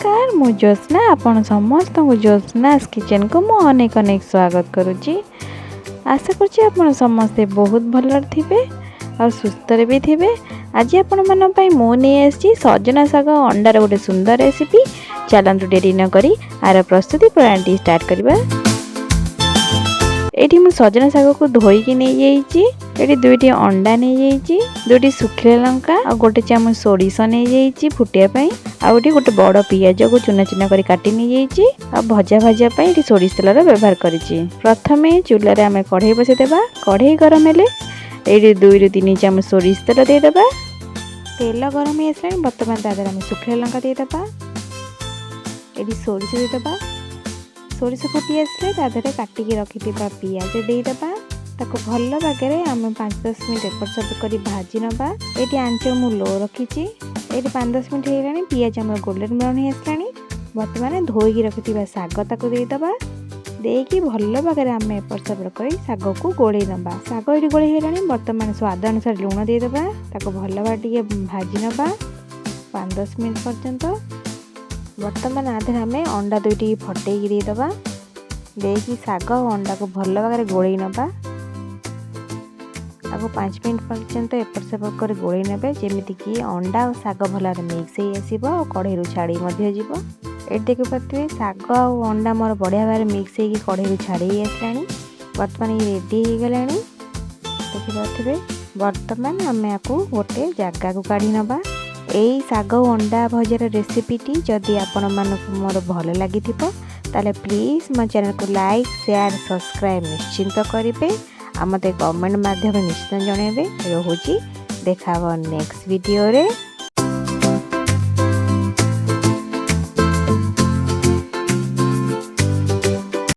नमस्कार मु ज्योत्सना आपण समस्त ज्योत्सनास किचन को मु अनेक अनेक स्वागत करुच्ची। आशा करुच्ची आपण समस्ते बहुत भल थे और सुस्थ भी थे। आज आपण मानी मु नहीं आसी सजना शाग अंडार गोटे सुंदर रेसिपी। चलतु डेरी न करी आर प्रस्तुति प्रणाली स्टार्ट करवा। एठी मु सजना शाग को धोईकी नहीं जाइए। ये दुईटी अंडा नहीं जाइए, दुईटी सुखिला लंका और गोटे चामच सोरिष नहीं जाइए फुटियापाई, आउ गोटे बड़ पियाज को चुना चुना कर काटी नहीं जाइए। भजा भाजापी ये सोरिष तेल व्यवहार करिछि। प्रथमे चूल्हे आम कढ़ई बसईदेवा। कढ़ई गरम हेले ये 2 ରୁ 3 चामच सोरिष तेल देदेबा। तेल गरम हो आसला बर्तमान तादर आम सुखिला लंका देदेबा। ये सोरिष देदेबा। सोरिष फुटी आसले तादर काटिकी रखिथिबा पियाज देदेबा। ताको भल बागे आम 5-10 मिनट एपट सेपट कर भाजी नवा। ये आंच मु लो रखी। ये 5-10 मिनट हो पियाज आम गोल्डन ब्राउन हो आसला। बर्तमान धोईकी रखिथिबा साग ताको देदेबा। देकी भल बागे आम एपट सेपट कर साग को गोड़े नवा। साग ये गोड़े हो बर्तमान स्वाद अनुसार लुण देदेबा। ताको भल भागे भाजी नवा 5-10 मिनट पर्यंत। बर्तमान आधे आम अंडा दुईटी फटेकी देदेबा। देकी साग और अंडा को भल भागे गोड़े नवा। आगो 5 मिनट पर्यंत एपट सेपट कर गोड़े ने जमीती कि अंडा और साग भल मिक्स हो आसो और कढ़ई छाड़ी ये देखिपे साग और अंडा मोर बढ़िया भाव मिक्स हो कढ़ई छाड़ी आसला। बर्तमान ये रेडी हो गला। देखिपे बर्तमान आम आपको गोटे जगह को काढ़ी नवा। यही साग और अंडा भजार रेसिपीटी जदि आपण मानक मोर भल लगी ताले प्लीज मो चैनल को लाइक शेयर सब्सक्राइब निश्चिंत करेंगे। मत कमेंट माध्यम निश्चित जनइबे। रोची देखा नेक्स्ट वीडियो रे।